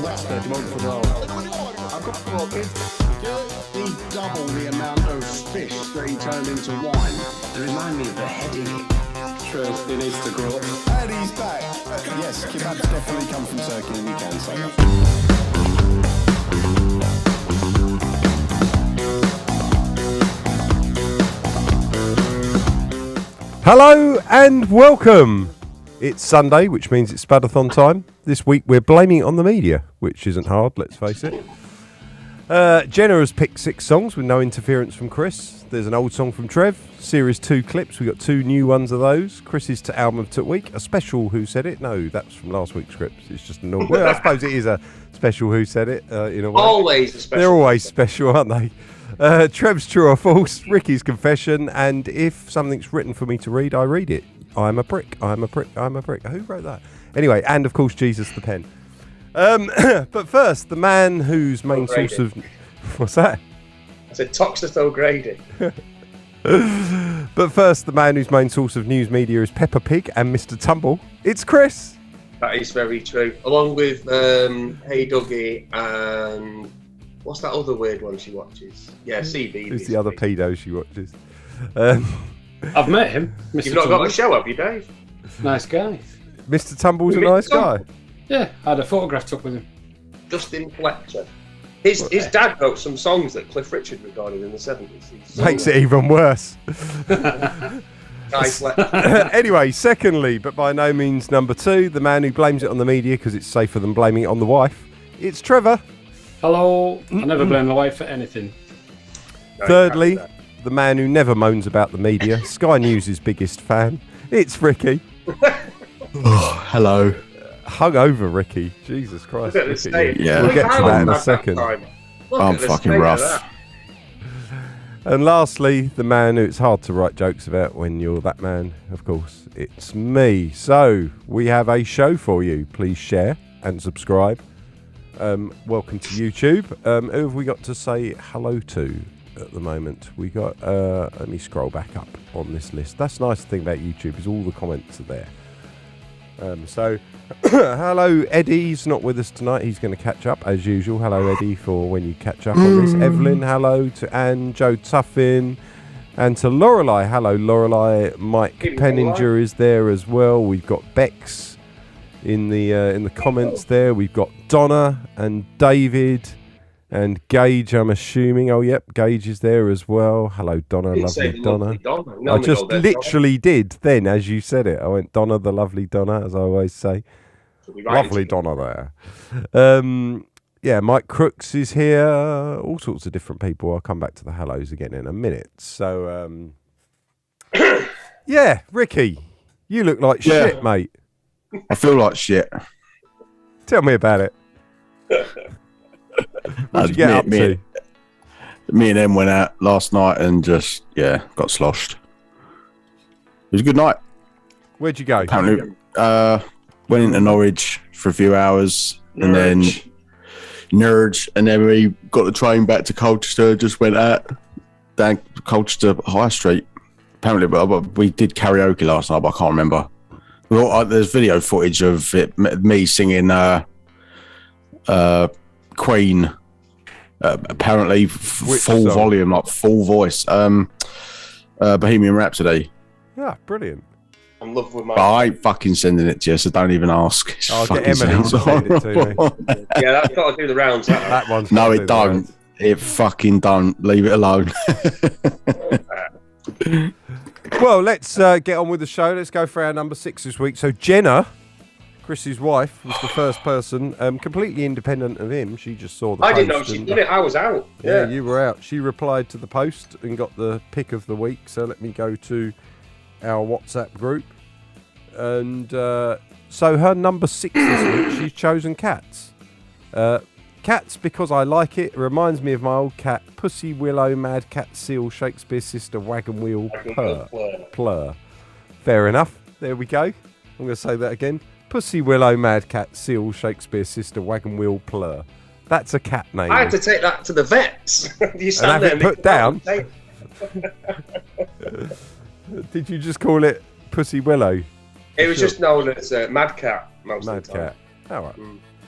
arrested multiple. I've got 4 kids. He doubled the amount of fish that he turned into wine. They remind me of the heady. True, he needs to grow up. And he's back. Yes, kebabs definitely come from Turkey, and you can say that. Hello and welcome. It's Sunday, which means it's Spudathon time. This week we're blaming it on the media, which isn't hard, let's face it. Jenna has picked 6 songs with no interference from Chris. There's an old song from Trev, Series 2 clips. We've got 2 new ones of those. Chris's to album of the week, a special Who Said It. No, that's from last week's scripts. It's just a normal. Well, I suppose it is a special Who Said It in a way. Always a special. They're always special, aren't they? Trev's True or False, Ricky's Confession, and if something's written for me to read, I read it. I'm a prick, I'm a prick, I'm a prick. Who wrote that? Anyway, and of course, Jesus the Pen. But first, the man whose main source of... What's that? I said Toxis O'Grady. But first, the man whose main source of news media is Peppa Pig and Mr. Tumble. It's Chris. That is very true. Along with Hey Dougie and... What's that other weird one she watches? Yeah, CB. Who's the other pedo she watches? I've met him. Mr. You've not Tumble. got a show, have you, Dave? Nice guy. Mr. Tumble's a Mr. nice guy. Tumble. Yeah, I had a photograph took with him. Justin Fletcher. His dad wrote some songs that Cliff Richard recorded in the 70s. Makes it even worse. Guy Fletcher. Anyway, secondly, but by no means number 2, the man who blames it on the media because it's safer than blaming it on the wife. It's Trevor. Hello. I never blame the wife for anything. No, Thirdly, can't the man who never moans about the media, Sky News' biggest fan. It's Ricky. Hello. Hungover Ricky. Jesus Christ. Look at Ricky. the state. Yeah. We'll get to that in a Look second. I'm fucking rough. And lastly, the man who it's hard to write jokes about when you're that man, of course, it's me. So, we have a show for you. Please share and subscribe. Welcome to YouTube. Who have we got to say hello to at the moment? We got, let me scroll back up on this list. That's the nice thing about YouTube is all the comments are there. So, hello, Eddie's not with us tonight. He's going to catch up as usual. Hello, Eddie, for when you catch up on this. Evelyn, hello to Anne, Joe Tuffin, and to Lorelei. Hello, Lorelei. Mike Penninger is there as well. We've got Bex in the comments there. We've got Donna and David and Gage, I'm assuming. Oh, yep, Gage is there as well. Hello, Donna, lovely Donna. I just literally did then, as you said it. I went, Donna, the lovely Donna, as I always say. Lovely Donna there. Yeah, Mike Crooks is here. All sorts of different people. I'll come back to the hellos again in a minute. So, yeah, Ricky, you look like shit, mate. I feel like shit. Tell me about it. What'd you get up to? Me and them went out last night and just, got sloshed. It was a good night. Where'd you go? Apparently, went into Norwich for a few hours and then we got the train back to Colchester, just went out down Colchester High Street. Apparently, but we did karaoke last night, but I can't remember. There's video footage of me singing Queen, apparently full volume, like full voice, Bohemian Rhapsody. Yeah, brilliant. I'm in love with my... I ain't fucking sending it to you, so don't even ask. I'll get Emily to send it to me. Yeah, that's got to do the rounds. That one's no, it don't. It fucking don't. Leave it alone. Well, let's get on with the show. Let's go for our number 6 this week. So Jenna, Chris's wife, was the first person, completely independent of him. She just saw the post. I didn't know she did it. I was out. Yeah, you were out. She replied to the post and got the pick of the week. So let me go to our WhatsApp group. And so her number 6 this week, she's chosen Cats. Cats because I like it. It reminds me of my old cat, Pussy Willow, Mad Cat Seal, Shakespeare's Sister, Wagon Wheel, Plur. Fair enough. There we go. I'm going to say that again. Pussy Willow, Mad Cat Seal, Shakespeare's Sister, Wagon Wheel, Plur. That's a cat name. I had to take that to the vets. You stand there and put down. Did you just call it Pussy Willow? It was just known as Mad Cat most Mad of the time. Cat. All right.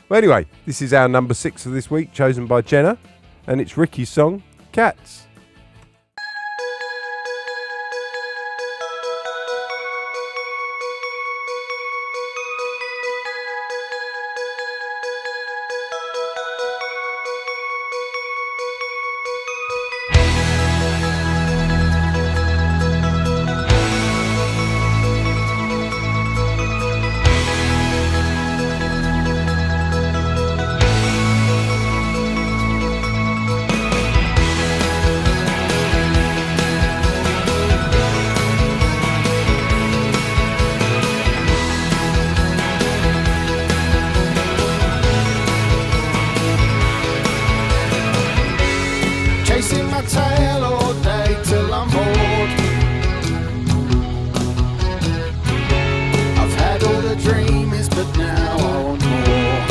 Well, anyway, this is our number 6 of this week, chosen by Jenna, and it's Ricky's song, Cats. Chasing my tail all day till I'm bored. I've had all the dreams, but now I want more.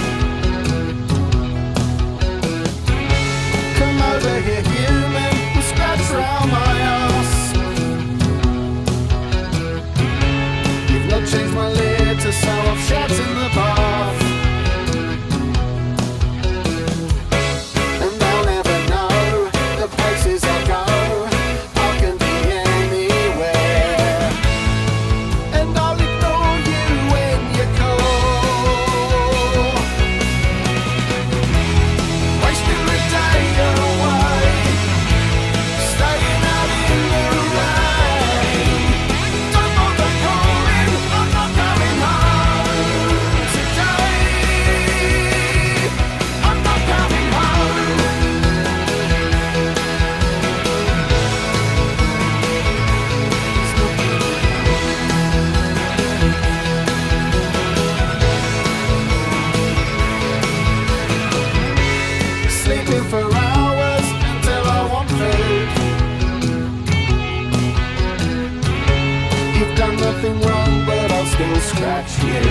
Come over here, human, and scratch round my ass. You've not changed my litter, so I've shat in the bath. Places I go, I can be anywhere, and I'll ignore you when you call. Wasting the day away, staying out in the rain. Don't bother calling, I'm not coming home today. I'm not coming home. Sleeping for hours until I want food. You've done nothing wrong, but I'll still scratch you.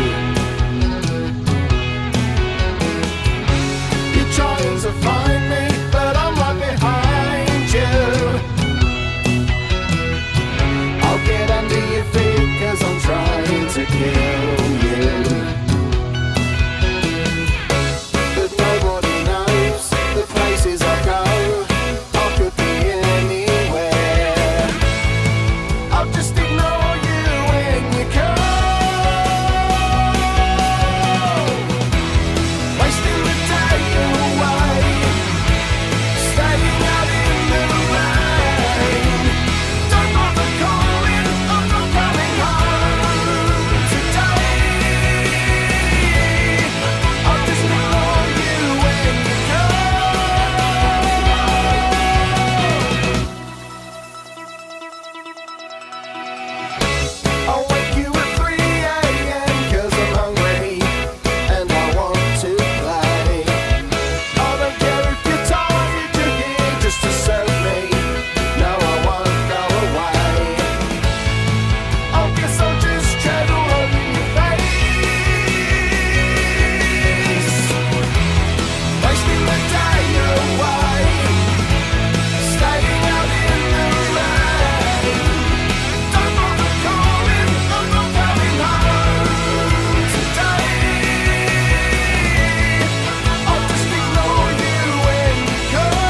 You're trying to find me, but I'm right behind you. I'll get under your feet, 'cause I'm trying to kill you. But nobody knows the places I go. I could be anywhere. I'll just ignore you when you come. Wasting the day away, staying out in the rain. Don't bother calling, I'm not coming home today. I'll just ignore you when you come. I'll wake you at 3 a.m. 'cause I'm hungry and I want to play. I don't care if you're tired, you're here just to serve me. No, I won't go away. I guess I'll just tread all over your face. Wasting the day away, staying out in the rain. Don't bother calling, I'm not coming home today. I'll just ignore you when you come.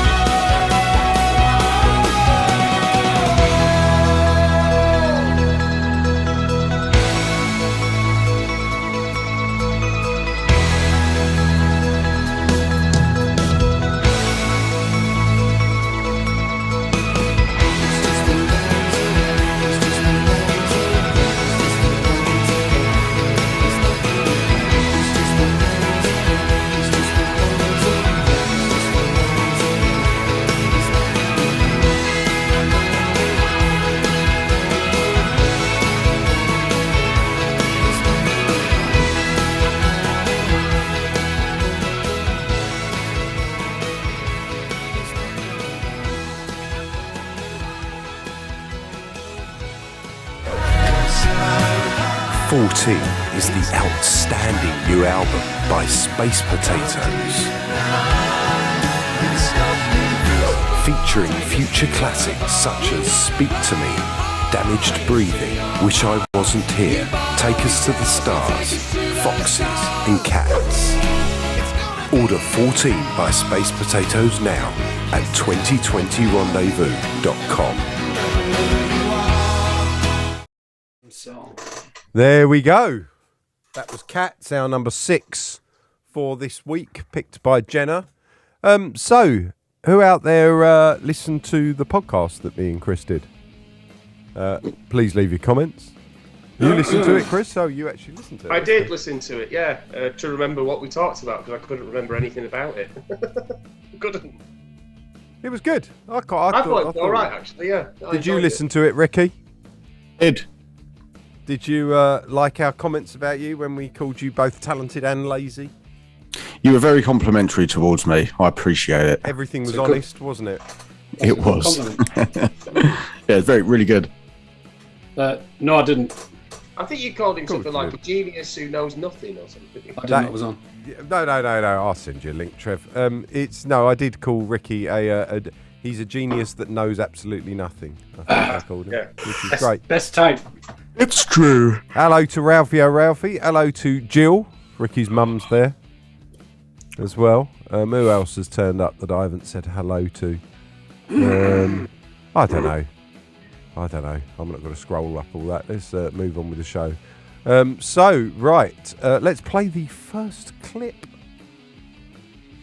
Is the outstanding new album by Space Potatoes, featuring future classics such as Speak to Me, Damaged Breathing, Wish I Wasn't Here, Take Us to the Stars, Foxes and Cats. Order 14 by Space Potatoes now at 2020rendezvous.com. So, There we go. That was Cats, our number 6 for this week, picked by Jenna. So, who out there listened to the podcast that me and Chris did? Please leave your comments. You listened to it, Chris? Oh, you actually listened to it. I did listen to it, yeah, to remember what we talked about, because I couldn't remember anything about it. Couldn't. It was good. I thought it was all right, actually, yeah. Did you listen to it, Ricky? Did. Did you like our comments about you when we called you both talented and lazy? You were very complimentary towards me. I appreciate it. Everything was It's a good- honest, wasn't it? It was. compliment. Yeah, it's really good. No, I didn't. I think you called him Cool, something like a genius who knows nothing or something. I didn't know it was on. Yeah, no. I'll send you a link, Trev. I did call Ricky he's a genius that knows absolutely nothing. I think I called him, Yeah. which is great. Best type. It's true. Hello to Ralphie O'Ralphie. Hello to Jill. Ricky's mum's there as well. Who else has turned up that I haven't said hello to? I don't know. I'm not going to scroll up all that. Let's move on with the show. Let's play the first clip.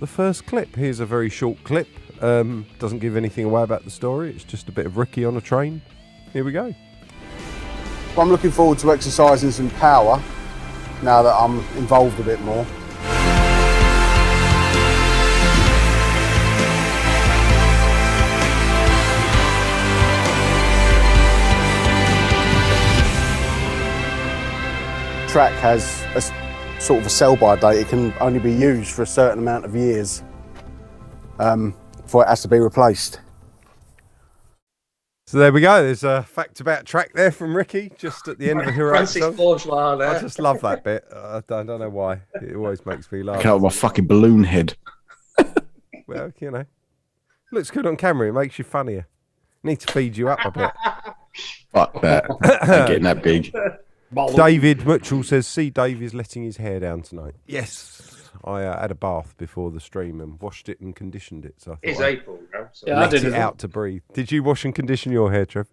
The first clip. Here's a very short clip. Doesn't give anything away about the story. It's just a bit of Ricky on a train. Here we go. I'm looking forward to exercising some power now that I'm involved a bit more. Track has a sort of a sell-by date. It can only be used for a certain amount of years before it has to be replaced. So there we go. There's a fact about track there from Ricky, just at the end of a heroic Francis song. Bourgeois there. I just love that bit. I don't know why. It always makes me laugh. Cut out my fucking balloon head. Well, looks good on camera. It makes you funnier. Need to feed you up a bit. Fuck that. Ain't getting that big. David Mitchell says, see, Dave is letting his hair down tonight. Yes. I had a bath before the stream and washed it and conditioned it. So I thought It's I'd April now. So. Yeah, I let did it as well. out to breathe. Did you wash and condition your hair, Trev?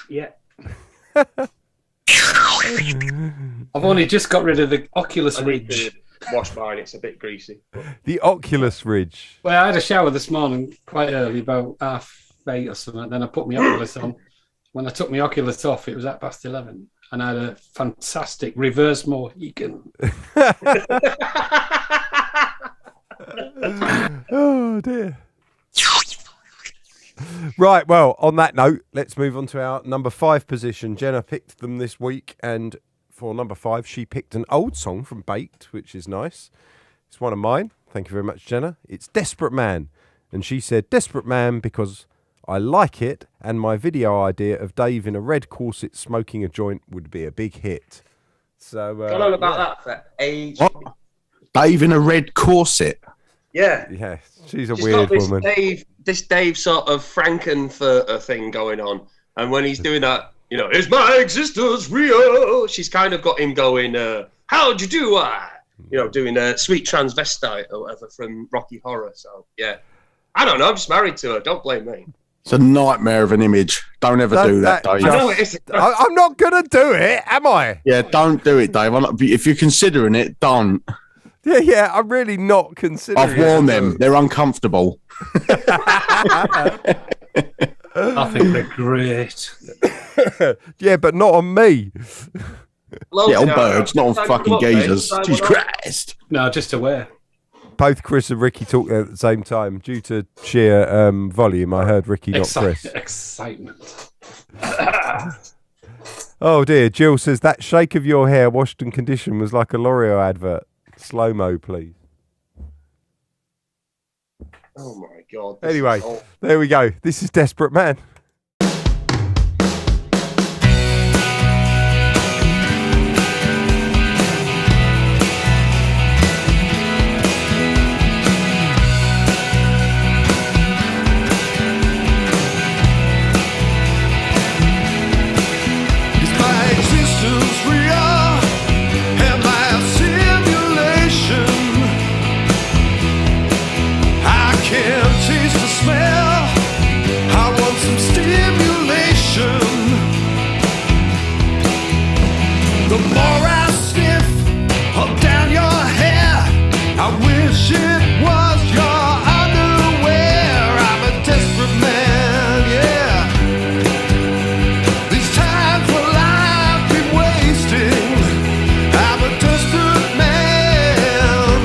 Yeah. I've only just got rid of the Oculus I need Ridge. to wash mine, it's a bit greasy. The Oculus Ridge. Well, I had a shower this morning quite early, about 8:30 or something. Then I put my Oculus on. When I took my Oculus off, it was 11:30. And I had a fantastic reverse Mohican. Oh, dear. Right, well, on that note, let's move on to our number 5 position. Jenna picked them this week, and for number 5, she picked an old song from Baked, which is nice. It's one of mine. Thank you very much, Jenna. It's Desperate Man. And she said, Desperate Man, because I like it, and my video idea of Dave in a red corset smoking a joint would be a big hit. So, Gone on about that for ages. What? Dave in a red corset. Yeah. Yeah, she's a She's weird got this woman. This Dave sort of Frankenfurter thing going on. And when he's doing that, is my existence real? She's kind of got him going, how'd you do? Doing a sweet transvestite or whatever from Rocky Horror. So, yeah. I don't know. I'm just married to her. Don't blame me. It's a nightmare of an image. Don't ever do that, Dave. I know it is. I'm not going to do it, am I? Yeah, don't do it, Dave. If you're considering it, don't. Yeah, I'm really not considering I've warned them. They're uncomfortable. I think they're great. Yeah, but not on me. Yeah, on birds, not on fucking geezers. Jesus Christ. No, just aware. Both Chris and Ricky talked at the same time. Due to sheer volume, I heard Ricky, not Chris. Excitement. Oh dear, Jill says, that shake of your hair washed and conditioned was like a L'Oreal advert. Slow-mo, please. Oh, my God. Anyway, there we go. This is Desperate Man. can't taste the smell. I want some stimulation. The more I sniff up down your hair, I wish it was your underwear. I'm a desperate man, yeah. These times will I've been wasting. I'm a desperate man.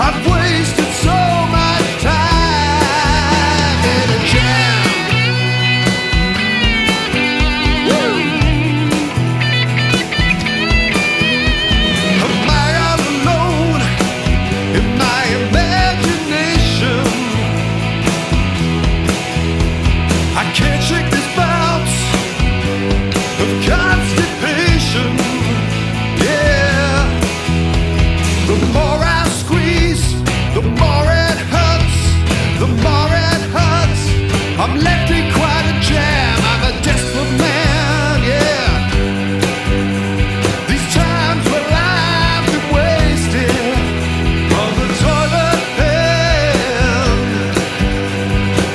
I've wasted so much time in a jam. Woo! Am I all alone in my imagination? I can't shake this bounce of constipation. Yeah. The more I squeeze, the more it hurts. The more it hurts. I'm left in quite a jam. I'm a desperate man, yeah. These times where I've been wasted on the toilet pen,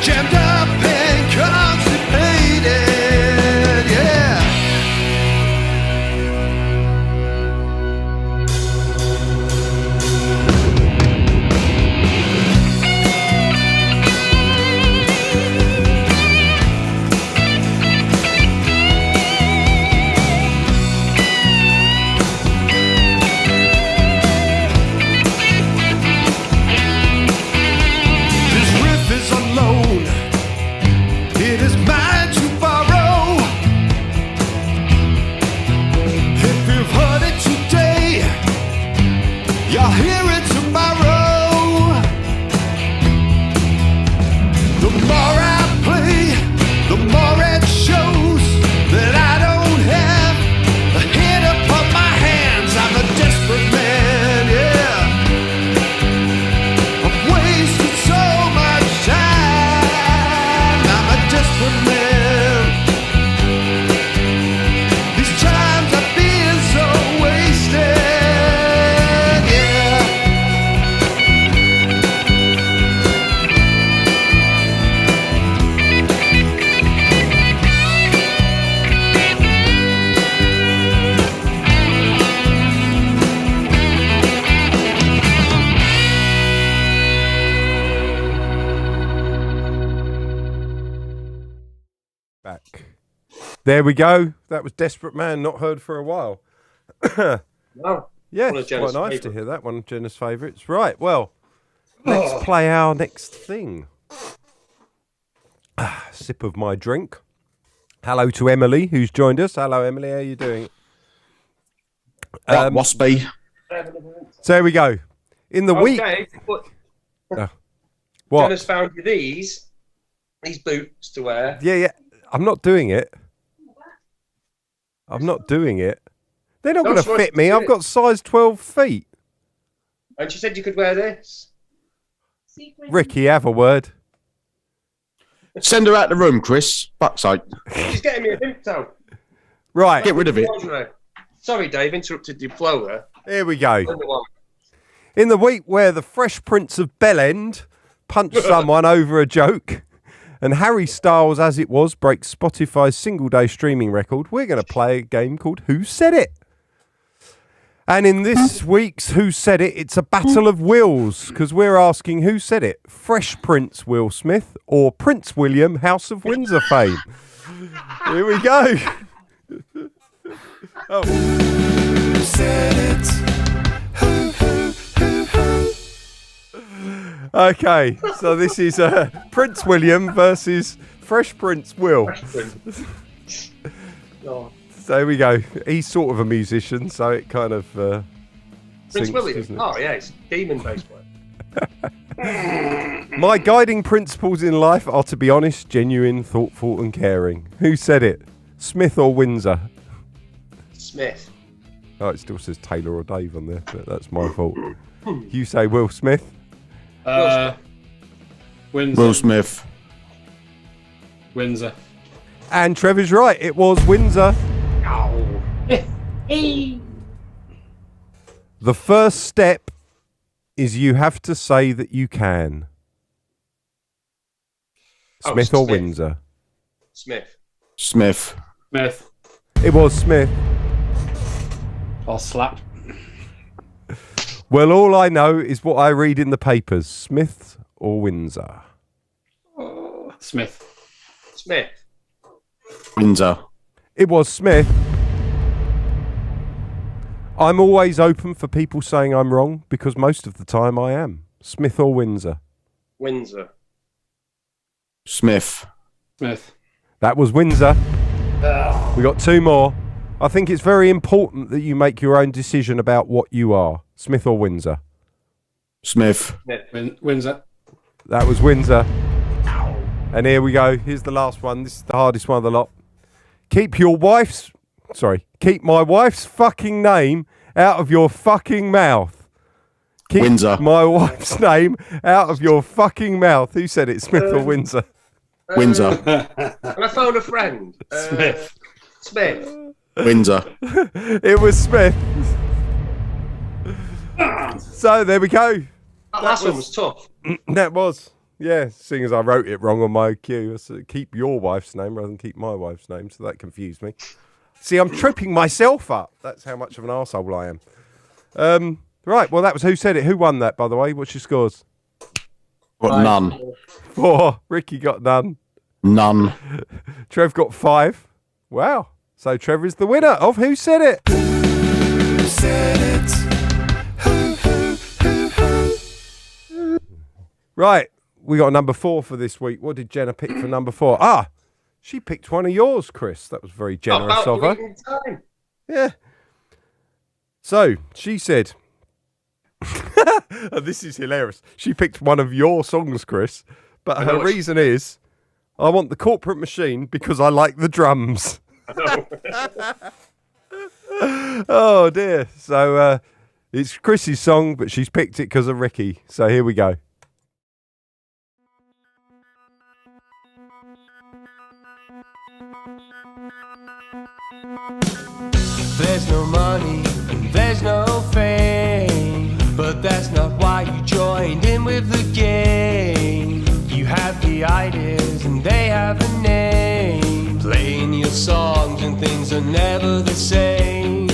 jammed up and constipated, yeah. This riff is alone. It is mine to borrow. If you've heard it today, you'll hear it tomorrow. The more I play, the more it shows that I don't have a head upon my hands. I'm a desperate man, yeah. I've wasted so much time. I'm a desperate man. These times I've been so wasted, yeah. Back. There we go. That was Desperate Man, not heard for a while. No. Yeah, One of it's quite Jenna's nice to favourites. hear that one, Jenna's favourites. Right, well, let's play our next thing. Sip of my drink. Hello to Emily, who's joined us. Hello, Emily, how are you doing? Right, Waspy. So there we go. In the week... Okay, but What? Jenna's found you these boots to wear. Yeah. I'm not doing it. I'm not doing it. They're not No, going she to wants fit to me. do I've it. got size 12 feet. And she said you could wear this. Ricky, have a word. Send her out the room, Chris. Fuck's sake. She's getting me a pimp Right, Get rid of it. Sorry, Dave, interrupted your flow there. here we go. Number one. In the week where the Fresh Prince of Bellend punched someone over a joke and Harry Styles, as it was, breaks Spotify's single-day streaming record, we're going to play a game called Who Said It? And in this week's Who Said It, it's a battle of wills, because we're asking who said it, Fresh Prince Will Smith or Prince William, House of Windsor fame? Here we go. Who said it? Who? Okay, so this is Prince William versus Fresh Prince Will. Oh. So there we go. He's sort of a musician, so it kind of Prince syncs, William. doesn't it? Oh, yeah, it's demon-based one. My guiding principles in life are to be honest, genuine, thoughtful and caring. Who said it? Smith or Windsor? Smith. Oh, it still says Taylor or Dave on there, but that's my fault. You say Will Smith? Windsor. Will Smith. Windsor. And Trevor's right, it was Windsor. The first step is you have to say that you can. Oh, Smith or Smith. Windsor? Smith. Smith. Smith. It was Smith. Or slap. Well, all I know is what I read in the papers. Smith or Windsor? Smith. Smith. Windsor. It was Smith. I'm always open for people saying I'm wrong because most of the time I am. Smith or Windsor? Windsor. Smith. Smith. That was Windsor. We got two more. I think it's very important that you make your own decision about what you are. Smith or Windsor? Smith. Windsor. That was Windsor. And here we go. Here's the last one. This is the hardest one of the lot. Keep my wife's fucking name out of your fucking mouth. Keep Windsor. my wife's name out of your fucking mouth. Who said it, Smith or Windsor? Windsor. And I found a friend. Smith. Smith. Windsor. It was Smith. So there we go. That last one was tough. That was. Yeah, seeing as I wrote it wrong on my cue. I said, keep your wife's name rather than keep my wife's name, so that confused me. See, I'm tripping myself up. That's how much of an arsehole I am. Right, well, that was Who Said It. Who won that, by the way? What's your scores? Got none. 4. Ricky got none. None. Trev got 5. Wow. So Trevor is the winner of Who Said It. Who said it? Right, we got a number 4 for this week. What did Jenna pick for number 4? She picked one of yours, Chris. That was very generous of her. Time. Yeah. So she said, this is hilarious. She picked one of your songs, Chris, but her reason is, I want the corporate machine because I like the drums. Oh dear. So it's Chris's song, but she's picked it because of Ricky. So here we go. There's no money, there's no fame, but that's not why you joined in with the game. You have the ideas and they have a name, playing your songs and things are never the same.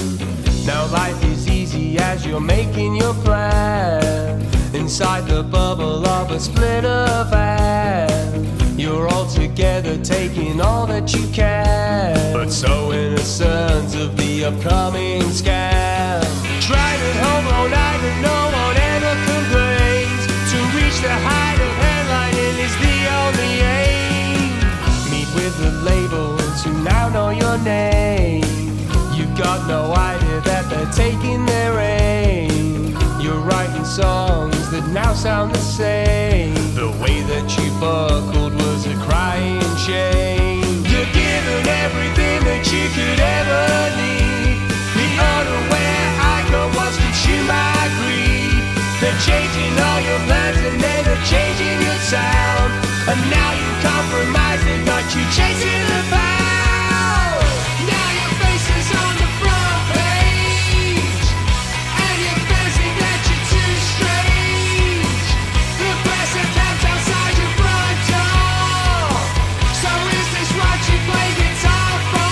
Now life is easy as you're making your plan, inside the bubble of a splinter van. You're all together taking all that you can, but so innocent of the upcoming scam. Tried at home all night and no one ever complains. To reach the height of headlining is the only aim. Meet with the labels who now know your name. You got no idea that they're taking their aim. You're writing songs that now sound the same. The way that you buckled was a crying shame. You're given everything that you could ever need. The unaware icon was consumed by greed. They're changing all your plans and then they're changing your sound. And now you compromise and not you chasing the pound. Now your face is on the front page, and you're fancying that you're too strange. The press attempts outside your front door. So is this what you play guitar for?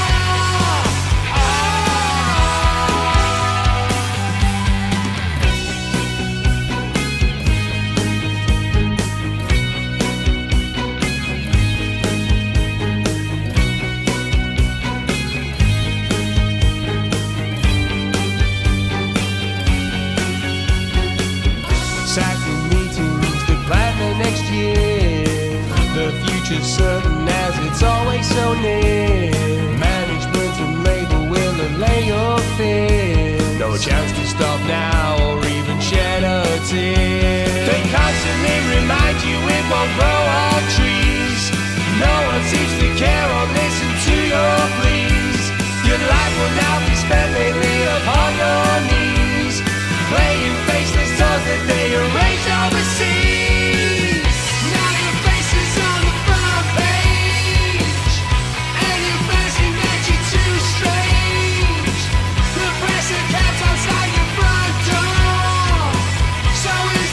Sacking meetings to plan the next year. The future's certain as it's always so near. Management and label will allay your fear. No chance to stop now or even shed a tear. They constantly remind you it won't grow on trees. No one seems to care or listen to your pleas. Your life will now be spent lately upon your knees, playing faceless songs that they arrange overseas. Now your face is on the front page, and you're fancying that you're too strange. The press and caps outside your front door. So is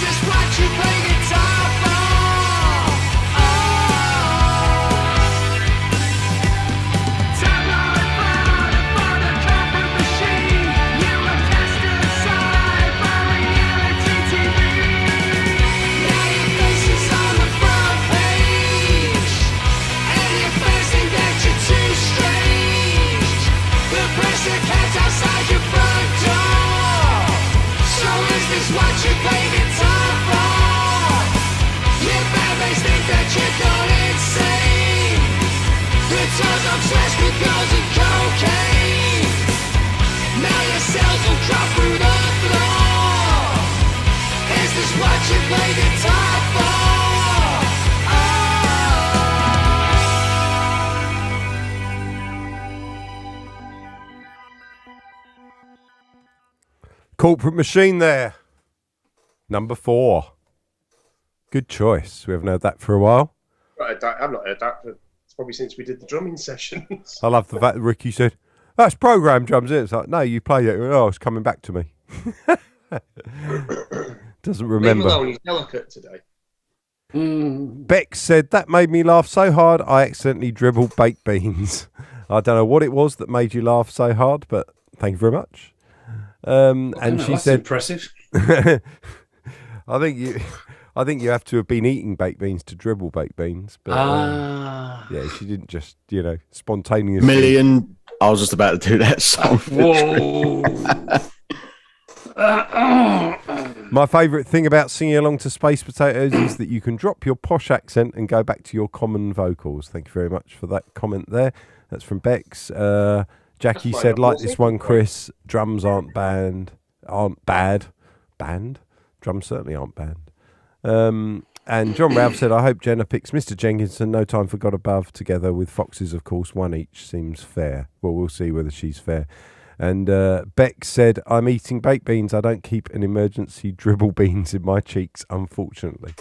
obsessed with girls and cocaine. Now your cells will drop through the floor. Is this what you play guitar for? Corporate Machine there. Number 4. Good choice. We haven't heard that for a while. I've not heard that. It's probably since we did the drumming sessions. I love the fact that Ricky said, that's program drums. It's like, no, you played it. Oh, it's coming back to me. Doesn't Leave him remember. alone, he's delicate today. Beck said, that made me laugh so hard I accidentally dribbled baked beans. I don't know what it was that made you laugh so hard, but thank you very much. And she that's said, impressive. I think you have to have been eating baked beans to dribble baked beans. But yeah, she didn't just, spontaneously. Million. I was just about to do that song. Whoa. My favourite thing about singing along to Space Potatoes is that you can drop your posh accent and go back to your common vocals. Thank you very much for that comment there. That's from Bex. Jackie said, like this one, Chris, drums aren't bad. Band? Drums certainly aren't banned. And John Ralph said, I hope Jenna picks Mr. Jenkinson, No Time for God Above, together with Foxes, of course. One each seems fair. Well, we'll see whether she's fair. And Beck said, I'm eating baked beans. I don't keep an emergency dribble beans in my cheeks, unfortunately.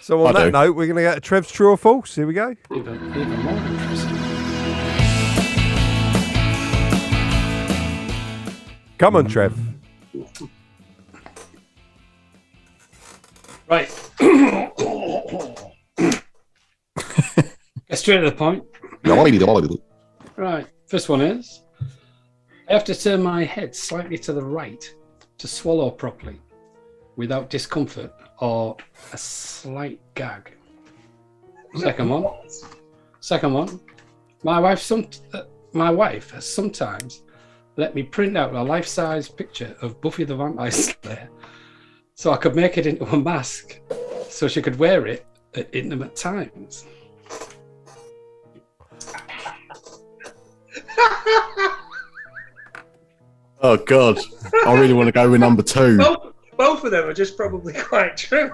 So on that note, we're going to get to Trev's True or False. Here we go. Even more interesting. Come on, Trev. Right. Get straight to the point. Right. First one is, I have to turn my head slightly to the right to swallow properly without discomfort or a slight gag. Second one. My wife has sometimes let me print out a life-size picture of Buffy the Vampire Slayer so I could make it into a mask so she could wear it at intimate times. Oh, God. I really want to go with number 2. Both of them are just probably quite true.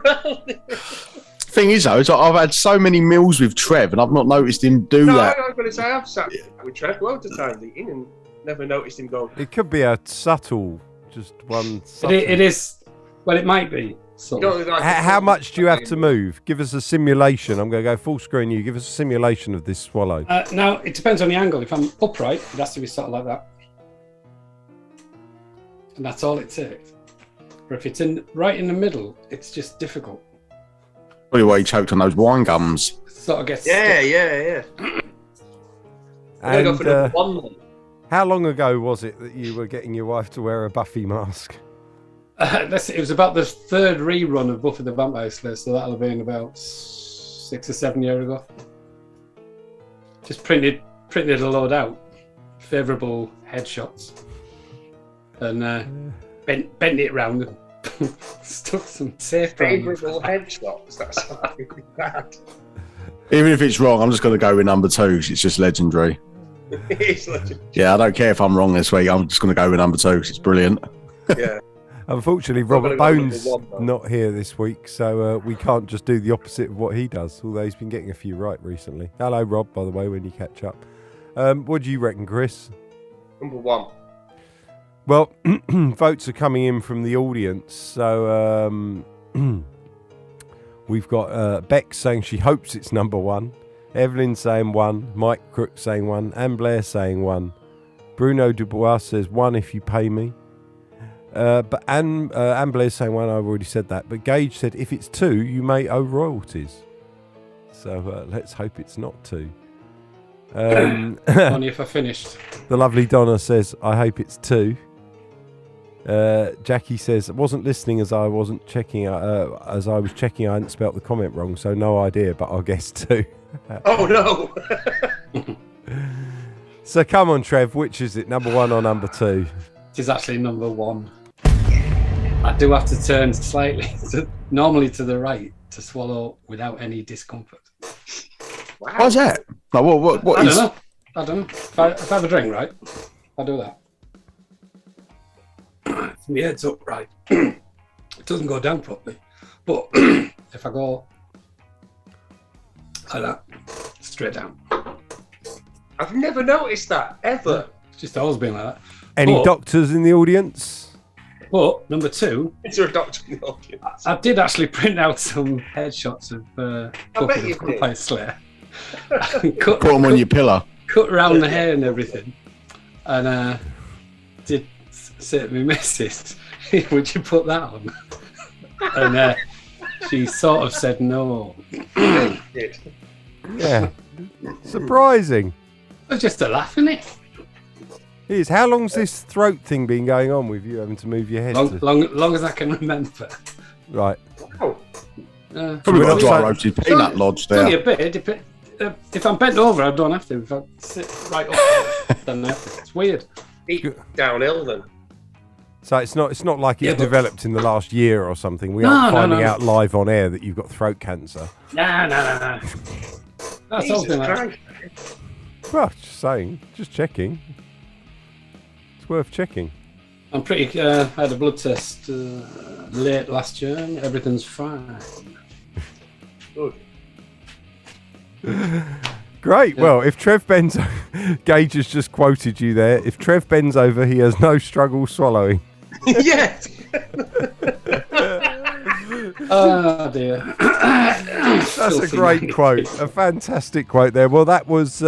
Thing is, though, is I've had so many meals with Trev and I've not noticed him do that. I'm going to say I've sat with Trev loads of times eating and never noticed him go. It could be a subtle, just one subtle. It is. Well, it might be. How much do you have to move? Give us a simulation. I'm going to go full screen. You give us a simulation of this swallow. Now, it depends on the angle. If I'm upright, it has to be sort of like that. And that's all it takes. But if it's right in the middle, it's just difficult. Probably why he choked on those wine gums. It sort of gets Yeah. And, go for number 1 then. How long ago was it that you were getting your wife to wear a Buffy mask? It was about the 3rd rerun of Buffy the Vampire Slayer, so that'll have been about 6 or 7 years ago. Just printed a load out, favourable headshots, and bent it round and stuck some tape around. Favourable headshots. That's really bad. Even if it's wrong, I'm just going to go with number 2 because it's just legendary. It's legendary. Yeah, I don't care if I'm wrong this week. I'm just going to go with number 2 because it's brilliant. Yeah. Unfortunately, Robert Bones not here this week, so we can't just do the opposite of what he does, although he's been getting a few right recently. Hello, Rob, by the way, when you catch up. What do you reckon, Chris? Number 1. Well, votes are coming in from the audience, so we've got Beck saying she hopes it's number 1, Evelyn saying 1, Mike Crook saying 1, Anne Blair saying 1, Bruno Dubois says 1 if you pay me. But Anne Blair's saying 1, I've already said that. But Gage said if it's 2, you may owe royalties. So let's hope it's not 2. Only if I finished. The lovely Donna says, I hope it's 2. Jackie says, I wasn't listening as I wasn't checking. As I was checking, I hadn't spelt the comment wrong, so no idea, but I'll guess 2. Oh, no. So come on, Trev, which is it, number 1 or number 2? It is actually number 1. I do have to turn slightly, normally to the right, to swallow without any discomfort. Wow. Why's that? Like, what I don't know. I don't know. If I have a drink, right, I do that. My head's up, right. It doesn't go down properly. But if I go like that, straight down. I've never noticed that ever. It's just always been like that. Any But- doctors in the audience? But number two, Is there a doctor in the audience? I did actually print out some headshots of bet you did. Vampire Slayer. Put them on your pillar. Cut around the hair and everything, and did say to my missus, "Would you put that on?" And she sort of said no. Did. Yeah. Surprising. It was just a laugh, innit? It is. How long's this throat thing been going on with you having to move your head? Long as I can remember. Right. Oh, Probably we're got a not dry saying- roasted peanut lodge It's only there. a bit. If I'm bent over, I don't have to. If I sit right up, then I have to. It's weird. eat downhill then. So it's not like it's Yeah, but- developed in the last year or something. We No, aren't no, finding no. out live on air that you've got throat cancer. Nah. That's Jesus something like Christ. Well, just saying, just checking. It's worth checking. I'm pretty. I had a blood test late last year. And everything's fine. Good. Great. Well, if Trev bends, Gage has just quoted you there. If Trev bends over, he has no struggle swallowing. Yes. Oh dear. That's a great quote, a fantastic quote there. Well, that was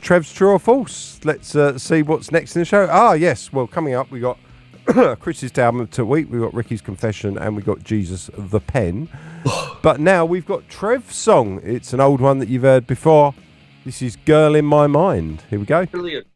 Trev's True or False. Let's see what's next in the show. Ah, yes. Well, coming up, we got Chris's album to week. We got Ricky's Confession, and we got Jesus the Pen. But now we've got Trev's song. It's an old one that you've heard before. This is "Girl in My Mind." Here we go. Brilliant.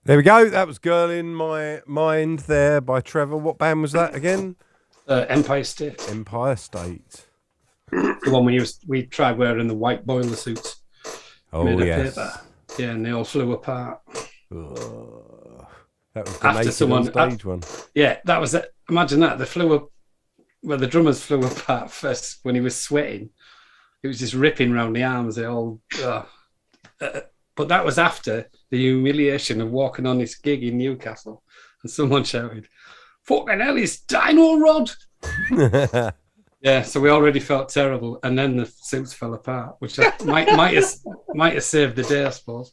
There we go. That was "Girl in My Mind" there by Trevor. What band was that again? Empire State. Empire State. The one we tried wearing the white boiler suits. Oh, made of yes. paper. Yeah, and they all flew apart. Ugh. That was the After naked someone- on stage one. Yeah, that was it. Imagine that. They flew up. Well, the drummers flew apart first when he was sweating. It was just ripping around the arms. They all. But that was after the humiliation of walking on this gig in Newcastle, and someone shouted, "Fucking hell, it's Dino Rod!" Yeah, so we already felt terrible, and then the suits fell apart, which might have saved the day, I suppose.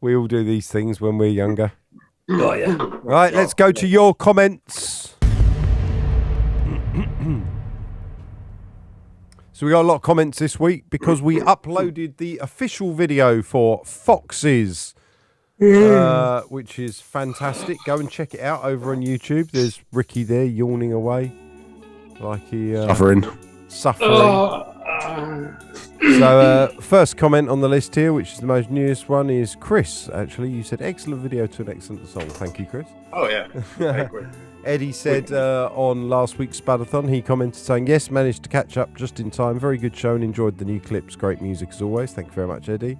We all do these things when we're younger. Oh yeah. Right, let's go to your comments. So we got a lot of comments this week because we uploaded the official video for Foxes, which is fantastic. Go and check it out over on YouTube. There's Ricky there yawning away like he suffering. So first comment on the list here, which is the most newest one, is Chris. Actually, you said excellent video to an excellent song. Thank you, Chris. Oh yeah. Thank you. Eddie said on last week's Spudathon, he commented saying, yes, managed to catch up just in time. Very good show and enjoyed the new clips. Great music as always. Thank you very much, Eddie.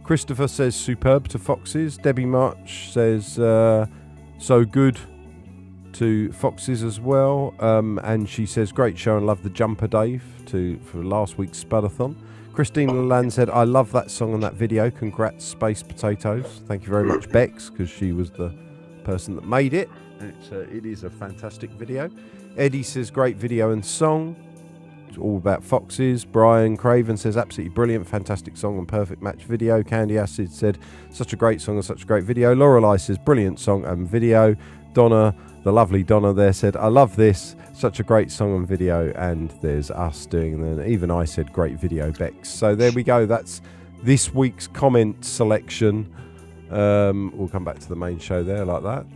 Christopher says superb to Foxes. Debbie March says so good to Foxes as well. And she says great show and love the jumper Dave for last week's Spudathon. Christine Lalande said, I love that song and that video. Congrats, Space Potatoes. Thank you very much, Bex, because she was the person that made it. It is a fantastic video. Eddie says great video and song. It's all about Foxes. Brian Craven says absolutely brilliant, fantastic song and perfect match video. Candy Acid said such a great song and such a great video. Lorelei says brilliant song and video. Donna, the lovely Donna there, said I love this, such a great song and video. And there's us doing, and then even I said great video, Bex. So there we go. That's this week's comment selection. We'll come back to the main show there like that.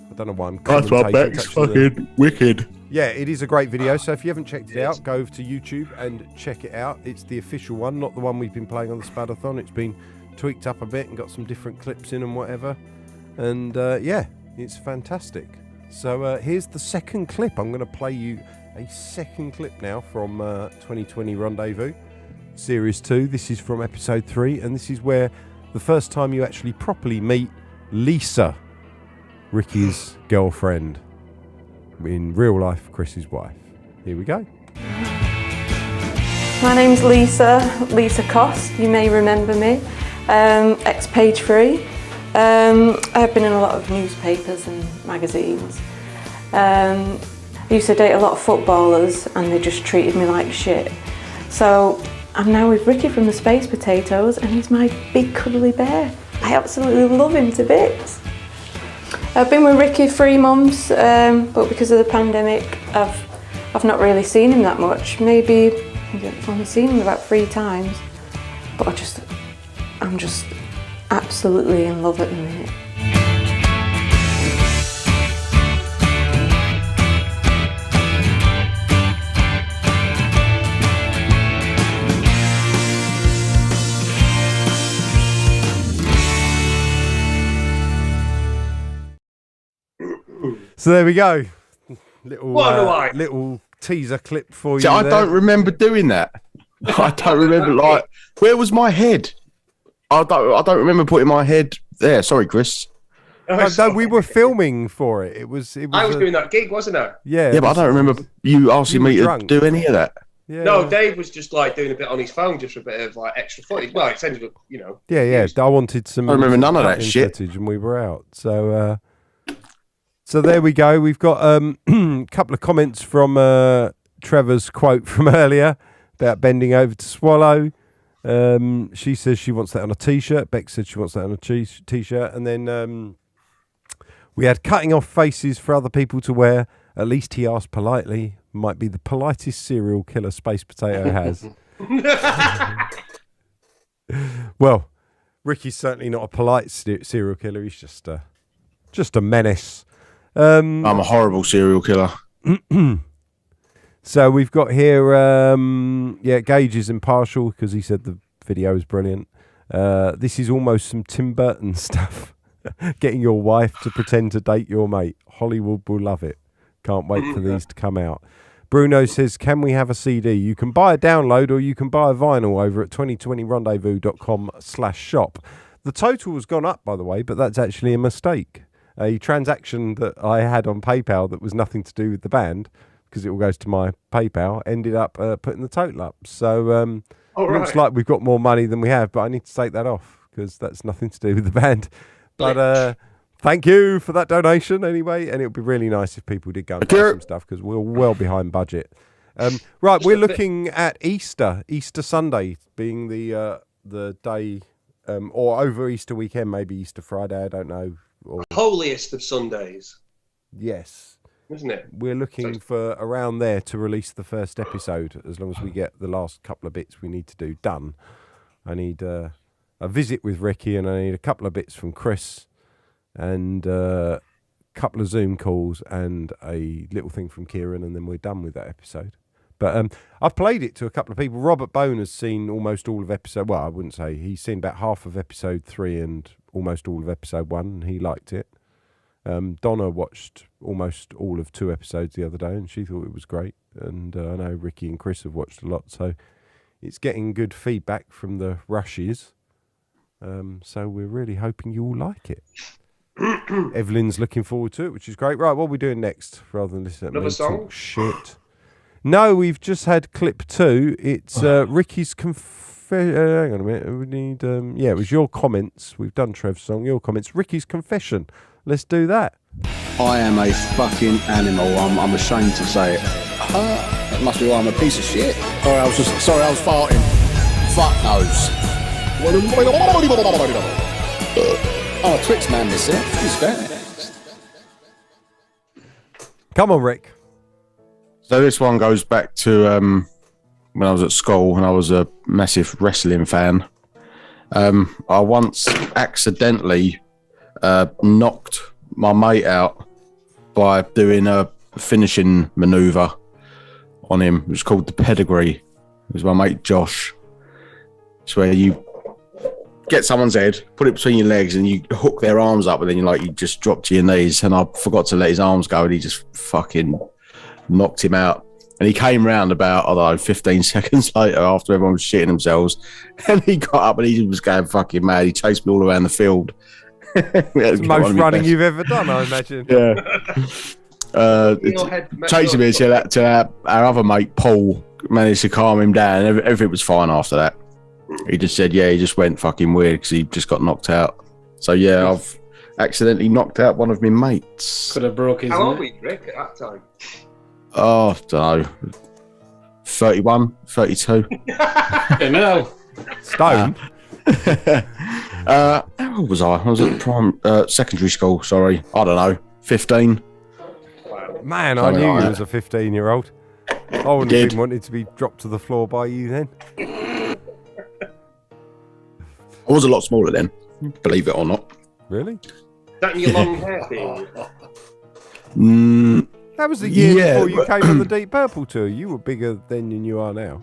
I don't know why I'm That's my Beck's fucking wicked. Yeah, it is a great video. So if you haven't checked it out, go over to YouTube and check it out. It's the official one, not the one we've been playing on the Spudathon. It's been tweaked up a bit and got some different clips in and whatever. And yeah, it's fantastic. So here's the second clip. I'm going to play you a second clip now from 2020 Rendezvous Series 2. This is from episode 3, and this is where the first time you actually properly meet Lisa, Ricky's girlfriend, in real life, Chris's wife. Here we go. My name's Lisa Cost, you may remember me, ex-Page 3. I've been in a lot of newspapers and magazines. I used to date a lot of footballers and they just treated me like shit. So I'm now with Ricky from the Space Potatoes and he's my big cuddly bear. I absolutely love him to bits. I've been with Ricky 3 months, but because of the pandemic, I've not really seen him that much. Maybe I've only seen him about 3 times, but I'm just absolutely in love at the minute. So there we go. Little teaser clip for you. See, I there. don't remember doing that. I don't remember, like, where was my head? I don't remember putting my head there. Sorry, Chris. No, we were filming for it. It was. I was doing that gig, wasn't I? Yeah. Yeah, but I don't remember you asking me to do any of that. Yeah. No, Dave was just like doing a bit on his phone, just for a bit of like extra footage. Well, it ended up, you know. Yeah. I wanted some. I remember none of that shit. Footage, and we were out. So, so there we go. We've got a couple of comments from Trevor's quote from earlier about bending over to swallow. She says she wants that on a t-shirt. Beck said she wants that on a t-shirt. And then we had cutting off faces for other people to wear. At least he asked politely. Might be the politest serial killer Space Potato has. Well, Ricky's certainly not a polite serial killer. He's just a menace. I'm a horrible serial killer. So we've got here, Gage is impartial because he said the video is brilliant. This is almost some Tim Burton stuff. Getting your wife to pretend to date your mate. Hollywood will love it. Can't wait for these to come out. Bruno says, can we have a CD? You can buy a download or you can buy a vinyl over at 2020rendezvous.com/shop. The total has gone up, by the way, but that's actually a mistake. A transaction that I had on PayPal that was nothing to do with the band, because it all goes to my PayPal, ended up putting the total up. So looks like we've got more money than we have, but I need to take that off because that's nothing to do with the band. But thank you for that donation anyway, and it would be really nice if people did go and buy some stuff because we're well behind budget. Right, we're looking at Easter Sunday being the day, or over Easter weekend, maybe Easter Friday, I don't know. Or, holiest of Sundays. Yes. Isn't it? We're looking for around there to release the first episode, as long as we get the last couple of bits we need to do done. I need a visit with Ricky, and I need a couple of bits from Chris, and a couple of Zoom calls, and a little thing from Kieran, and then we're done with that episode. But I've played it to a couple of people. Robert Bone has seen almost all of episode... Well, I wouldn't say. He's seen about half of episode 3 and almost all of episode 1, and he liked it. Donna watched almost all of 2 episodes the other day, and she thought it was great. And I know Ricky and Chris have watched a lot, so it's getting good feedback from the rushes. So we're really hoping you all like it. Evelyn's looking forward to it, which is great. Right, what are we doing next? Rather than listen to me talk shit. No, we've just had clip 2. It's Ricky's hang on a minute. We need it was your comments. We've done Trev's song, your comments. Ricky's confession. Let's do that. I am a fucking animal. I'm ashamed to say it. That must be why I'm a piece of shit. Sorry, I was farting. Fuck knows. Oh, Twix man, this it. He's fair. Come on, Rick. So this one goes back to when I was at school and I was a massive wrestling fan. I once accidentally knocked my mate out by doing a finishing manoeuvre on him. It was called the pedigree. It was my mate Josh. It's where you get someone's head, put it between your legs, and you hook their arms up, and then you just drop to your knees. And I forgot to let his arms go, and he just fucking knocked him out. And he came round about, I don't know, 15 seconds later after everyone was shitting themselves. And he got up and he was going fucking mad. He chased me all around the field. It's the most running you've ever done, I imagine. Yeah. Chasing me till our other mate, Paul, managed to calm him down. Everything was fine after that. He just said, he just went fucking weird because he just got knocked out. So, yeah, I've accidentally knocked out one of my mates. Could have broke his neck. How old were you, Rick, at that time? Oh, I don't know. 31, 32. No. Stone? How old was I? I was at secondary school, sorry. I don't know. 15. Man, I knew you was a 15-year-old. I wouldn't have been wanted to be dropped to the floor by you then. I was a lot smaller then, believe it or not. Really? That in your long hair thing? That was the year before you came on the Deep Purple tour. You were bigger then than you are now.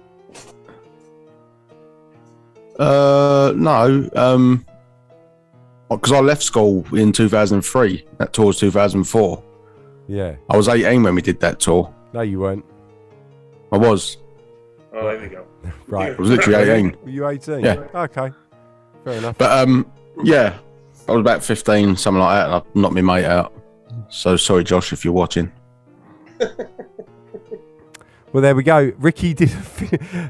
No. Because I left school in 2003. That tour was 2004. Yeah. I was 18 when we did that tour. No, you weren't. I was. Oh, there we go. Right. I was literally 18. Were you 18? Yeah. Okay. Fair enough. But, yeah. I was about 15, something like that, and I knocked my mate out. So sorry, Josh, if you're watching. Well, there we go. Ricky did.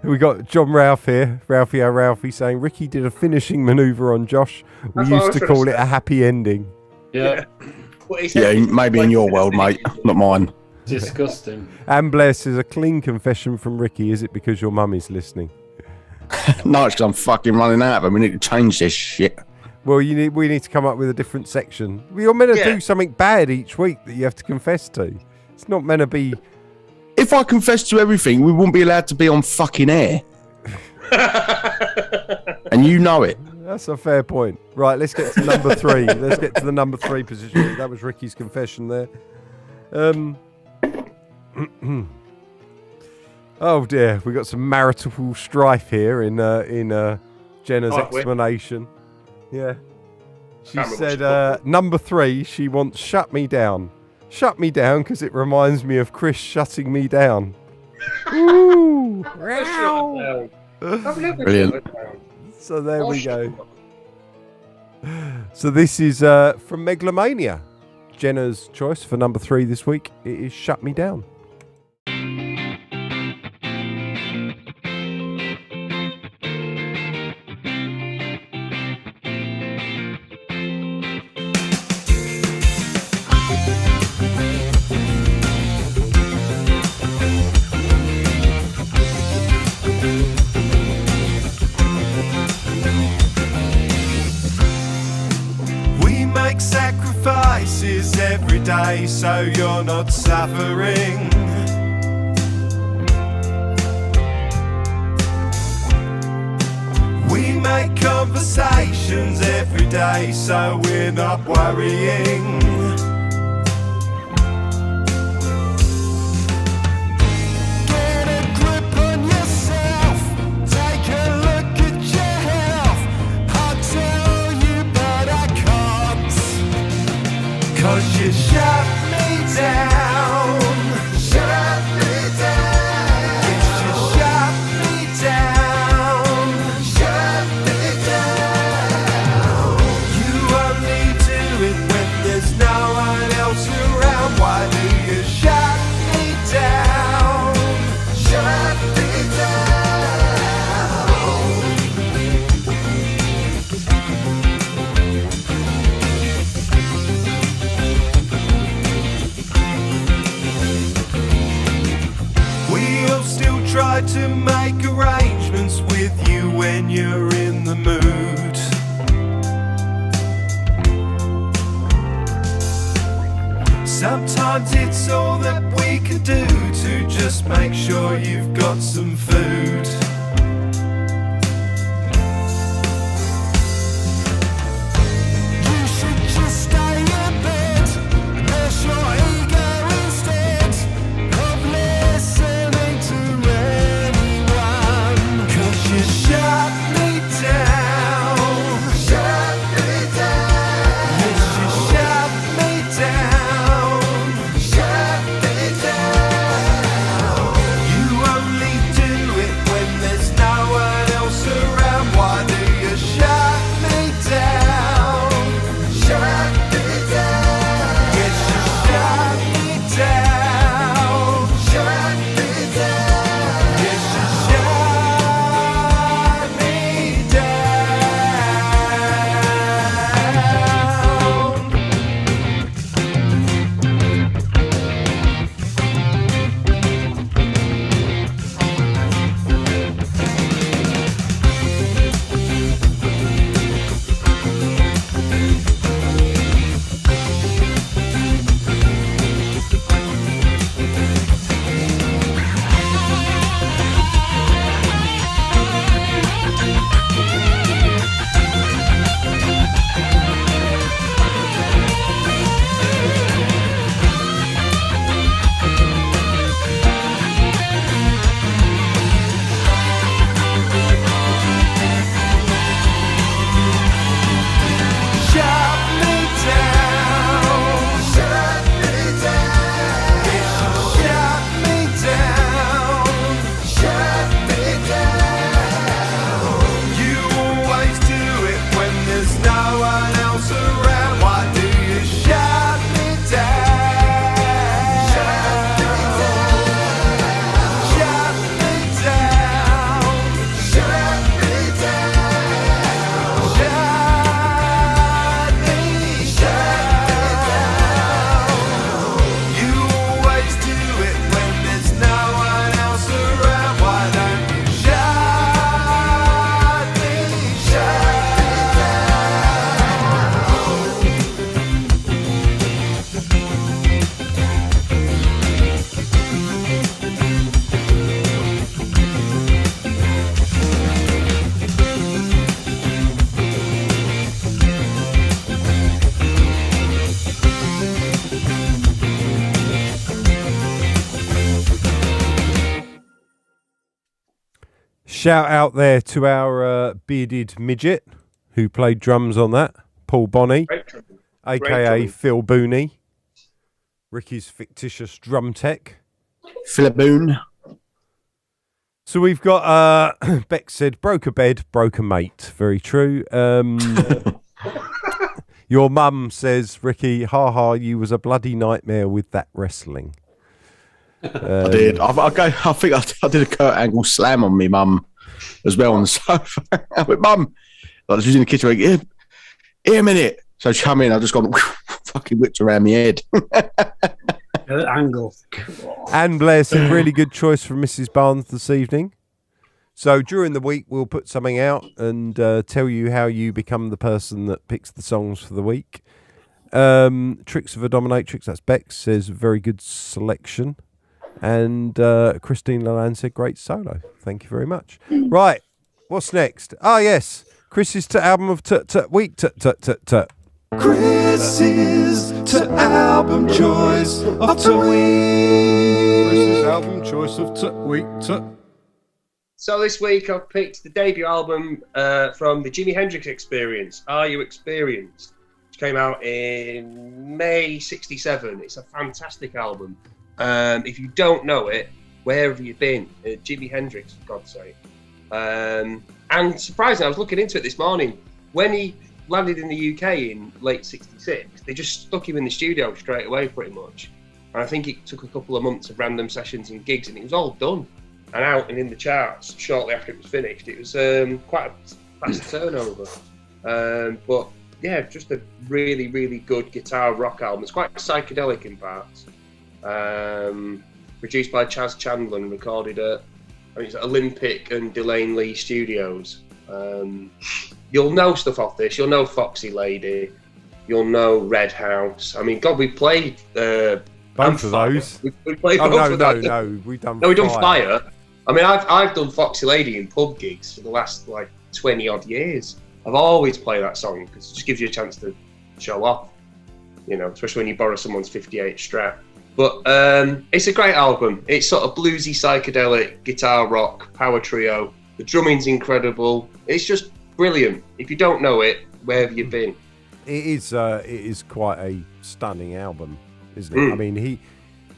We got John Ralph here, Ralphie saying Ricky did a finishing manoeuvre on Josh. We used to call it a happy ending. Yeah. Yeah, maybe in your world, mate, not mine. Disgusting. And Bless is a clean confession from Ricky. Is it because your mum is listening? No, it's because I'm fucking running out of them. We need to change this shit. Well, we need to come up with a different section. You're meant to do something bad each week that you have to confess to. It's not meant to be. If I confess to everything, we wouldn't be allowed to be on fucking air. And you know it. That's a fair point. Right, let's get to number 3. Let's get to the number 3 position. That was Ricky's confession there. Oh dear, we got some marital strife here in Jenna's explanation. Yeah. She said, number 3, she wants shut me down. Shut me down because it reminds me of Chris shutting me down. Ooh. Brilliant. So there we go. So this is from Megalomania. Jenna's choice for number 3 this week. It is Shut Me Down. We make sacrifices every day so you're not suffering. We make conversations every day so we're not worrying. Get a grip on yourself, take a look at your health. I'll tell you but I can't, 'cause you shut me down. Shut me down. Yes, you shut me down. Shut me down. You only do it when there's no one else around. Why do you shut me down? Shut me down. We'll still try to make arrangements with you when you're in the mood. Sometimes it's all that we can do to just make sure you've got some food. You should just stay in bed, nurse your ego instead of listening to anyone. 'Cause you shut me down. Shut me down. Yes, you shut me down. Shut me down. You only do it when there's no one else around. Why do you shut me down? Shut me down. Yes, you shut me down. Shut me down. Yes, you shut me down. Shut me down. Shut me down. Yes, you shut me down. Shut me down. You always do it when there's no one else around. Why do you shut me down? Shut me down. Shut me down. Shut me down. Shut me down. You always do it when there's no one else around. Why don't you shut me Shout out there to our bearded midget who played drums on that, Paul Bonney, Great trouble. aka trouble. Phil Booney. Ricky's fictitious drum tech. Philaboon. So we've got Beck said, broke a bed, broke a mate. Very true. Your mum says, Ricky, ha, you was a bloody nightmare with that wrestling. I did. I think I did a Kurt Angle slam on me mum as well on the sofa. I went, Mum, like, she was in the kitchen, like, here a minute. So she come in, I just got fucking whipped around my head. Angle. Anne Blair said, really good choice from Mrs. Barnes this evening. So during the week, we'll put something out and tell you how you become the person that picks the songs for the week. Tricks of a Dominatrix, that's Bex, says, very good selection. And Christine Lalande said, great solo. Thank you very much. Right, what's next? Ah, yes, Chris's album of week. Chris's album choice of the week. Chris's album choice of the week. So this week I've picked the debut album from the Jimi Hendrix Experience, Are You Experienced? Which came out in May '67. It's a fantastic album. If you don't know it, where have you been? Jimi Hendrix, for God's sake. And surprisingly, I was looking into it this morning. When he landed in the UK in late '66, they just stuck him in the studio straight away, pretty much. And I think it took a couple of months of random sessions and gigs, and it was all done and out and in the charts shortly after it was finished. It was quite a fast turnover. But yeah, just a really, really good guitar rock album. It's quite psychedelic in parts. Produced by Chaz Chandler and recorded at Olympic and Delane Lee Studios. You'll know stuff off this. You'll know Foxy Lady. You'll know Red House. I mean, God, we played both of those. We played both of those. No, we've done Fire. I mean, I've done Foxy Lady in pub gigs for the last 20 odd years. I've always played that song because it just gives you a chance to show off, especially when you borrow someone's 58 Strat. But it's a great album. It's sort of bluesy, psychedelic, guitar rock, power trio. The drumming's incredible. It's just brilliant. If you don't know it, where have you been? It is quite a stunning album, isn't it? I mean,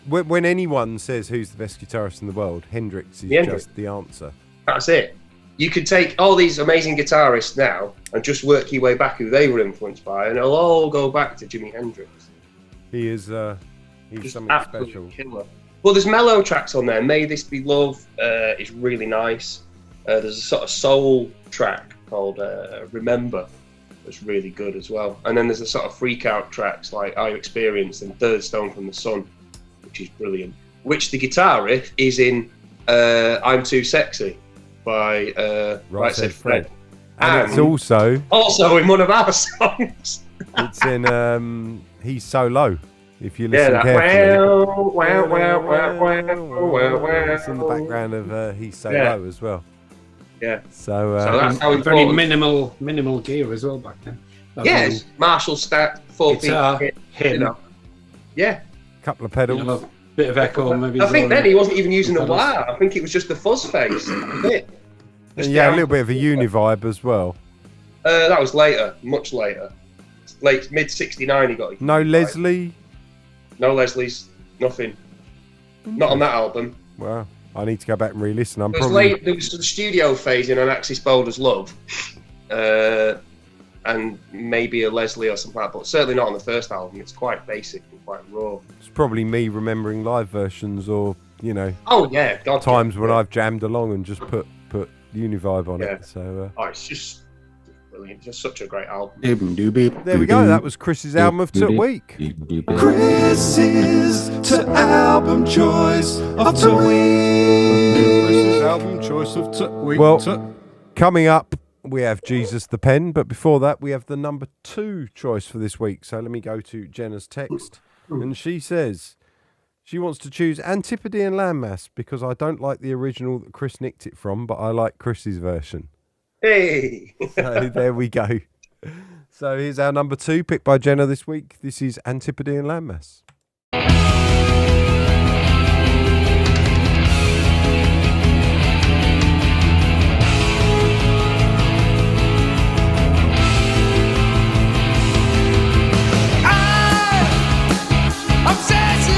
when anyone says who's the best guitarist in the world, Hendrix is just the answer. That's it. You could take all these amazing guitarists now and just work your way back who they were influenced by, and it'll all go back to Jimi Hendrix. He is he's something special. Killer. Well, there's mellow tracks on there. May This Be Love is really nice. There's a sort of soul track called Remember that's really good as well. And then there's a sort of freak out tracks like Are You Experienced and Third Stone from the Sun, which is brilliant. Which the guitar riff is in I'm Too Sexy by Right Said Fred. And it's also in one of our songs. It's in He's So Low. If you listen carefully, it's in the background of He's So Low as well. Yeah. So that's how very minimal gear as well back then. Yes, Marshall Stat, 4-piece hit. Yeah. Couple of pedals. A bit of echo maybe. I think then he wasn't even using a wah. I think it was just the fuzz face. A little bit of a uni-vibe as well. That was later, much later. Late mid-69 he got it. No Leslie? No Leslie's, nothing. Not on that album. Wow. I need to go back and re-listen. There was the studio phase in An Axis Boulder's Love. And maybe a Leslie or something like that, but certainly not on the first album. It's quite basic and quite raw. It's probably me remembering live versions or, Oh, yeah. God, times when I've jammed along and just put Univibe on it. So, it's just brilliant. It's just such a great album. There we go. That was Chris's album of the week. Chris's album choice of the week. Chris's album choice of the week. Well, coming up, we have Jesus the Pen, but before that, we have the number 2 choice for this week. So let me go to Jenna's text, and she says she wants to choose Antipodean Landmass because I don't like the original that Chris nicked it from, but I like Chris's version. Hey! So there we go. So here's our number 2, picked by Jenna this week. This is Antipodean Landmass. I'm obsessed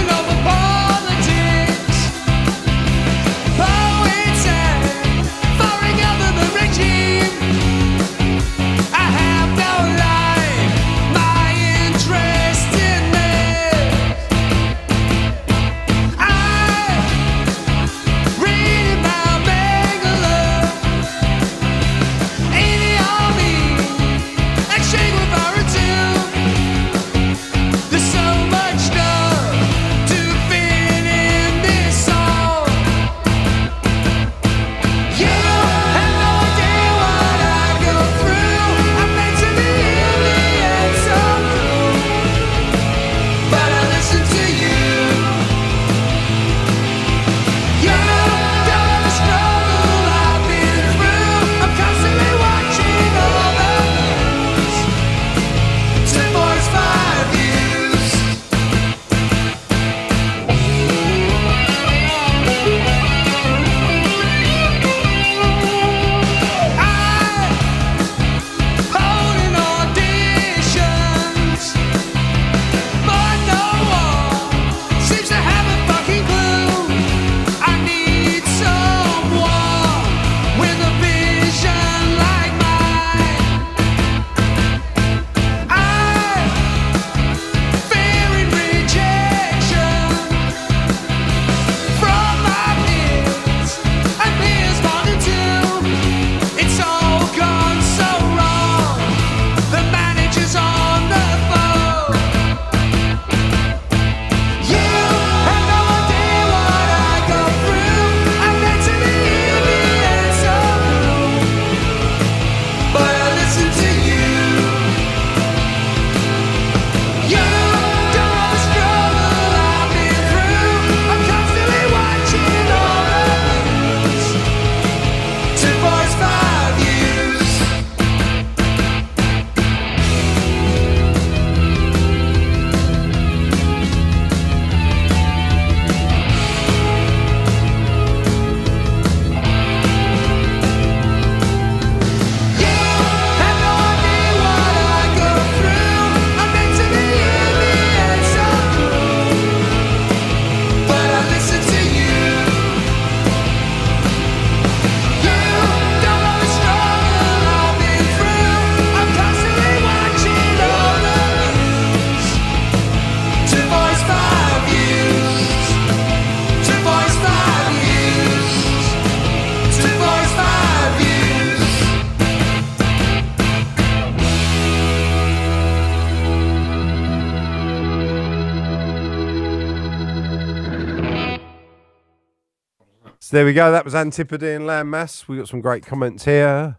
So there we go. That was Antipodean Landmass. We got some great comments here.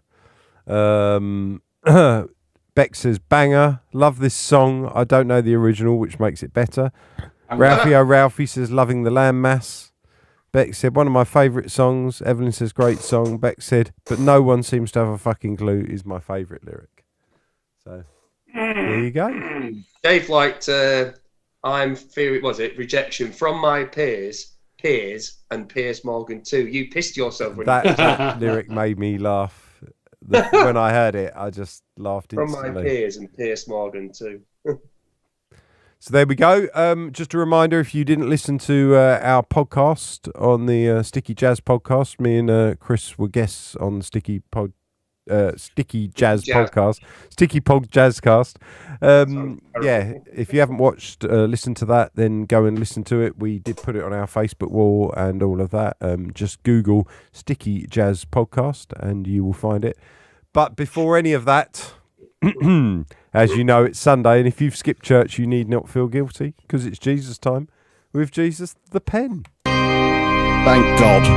Beck says, banger. Love this song. I don't know the original, which makes it better. Ralphie says, loving the Landmass. Beck said, one of my favourite songs. Evelyn says, great song. Beck said, but no one seems to have a fucking clue is my favourite lyric. So there you go. Dave liked I'm fearing, was it, rejection from my peers, and Piers Morgan too. You pissed yourself when that lyric made me laugh. When I heard it, I just laughed instantly. From my peers and Piers Morgan too. So there we go. Just a reminder, if you didn't listen to our podcast on the Sticky Jazz podcast, me and Chris were guests on the Sticky Jazz podcast, Sticky Pod Jazzcast. Yeah, if you haven't watched, listened to that, then go and listen to it. We did put it on our Facebook wall and all of that. Just Google Sticky Jazz podcast and you will find it. But before any of that, as you know, it's Sunday, and if you've skipped church, you need not feel guilty because it's Jesus time with Jesus the Pen. Thank God.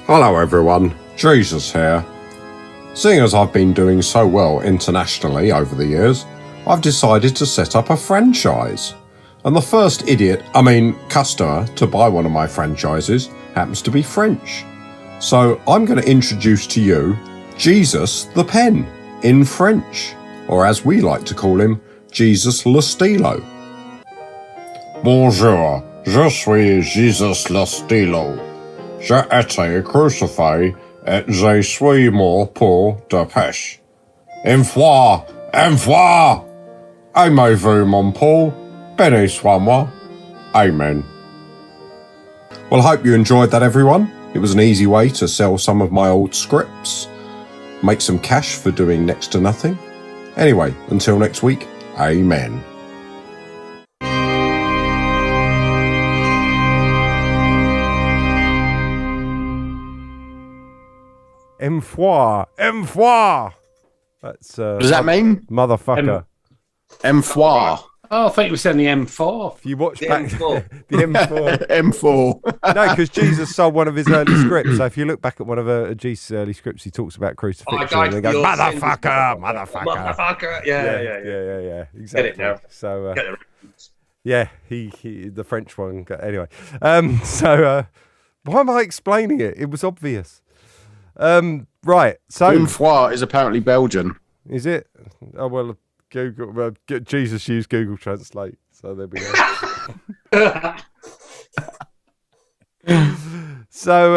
Hello everyone, Jesus here. Seeing as I've been doing so well internationally over the years, I've decided to set up a franchise. And the first customer to buy one of my franchises happens to be French. So I'm going to introduce to you Jesus the Pen in French, or as we like to call him, Jesus le Stylo. Bonjour, je suis Jesus le Stylo. J'ai été crucifié et je suis mort pour de péché. Envoie! Aimez-vous mon Paul? Béni soit-moi. Amen. Well, I hope you enjoyed that, everyone. It was an easy way to sell some of my old scripts, make some cash for doing next to nothing. Anyway, until next week, amen. M4. That's What does that mean? Motherfucker. M4. Oh, I thought you were saying the M4. If you watch The back M4. the M4. M4. No, because Jesus sold one of his early scripts. So if you look back at one of Jesus' early scripts, he talks about crucifixion and he goes, motherfucker. Yeah. Exactly. Get it now. So Get the yeah, he the French one. Anyway, so why am I explaining it? It was obvious. Right. So M4 is apparently Belgian. is it? Oh well. Google. Jesus used Google Translate, so there we go. So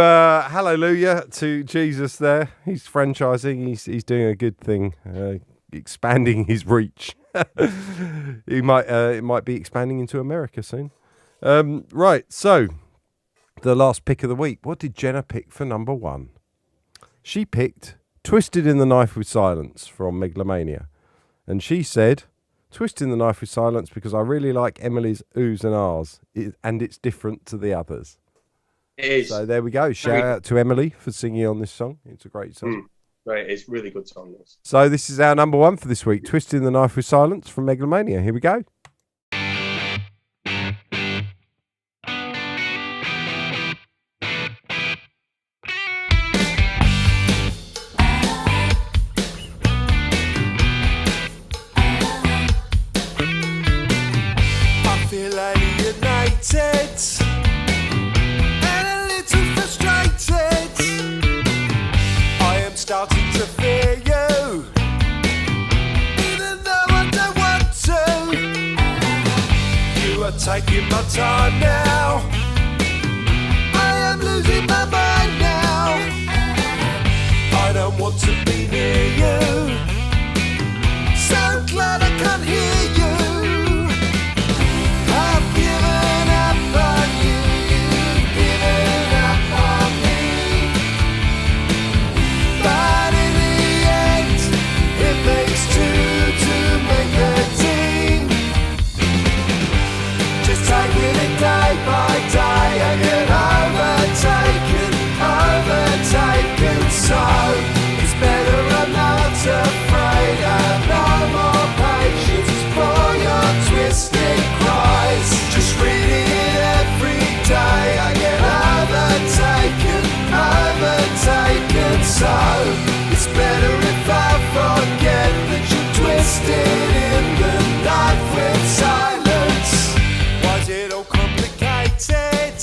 hallelujah to Jesus there. He's franchising. He's doing a good thing, expanding his reach. It might be expanding into America soon. Right. So the last pick of the week. What did Jenna pick for number one? She picked "Twisted in the Knife with Silence" from Megalomania. And she said, "Twisting the Knife with Silence because I really like Emily's oohs and ahs, and it's different to the others." It is. So there we go. Shout out to Emily for singing on this song. It's a great song. Right, it's really good song. This. So this is our number one for this week, "Twisting the Knife with Silence" from Megalomania. Here we go. And a little frustrated. I am starting to fear you, even though I don't want to. You are taking my time now. I am losing my mind now. I don't want to be near you. So glad I can't hear you. I've given up on you, you've given up on me. But in the end, it makes two to make 13. Just taking it day by day and get overtaken. So it's better I'm not to twisted in the night with silence. Was it all complicated?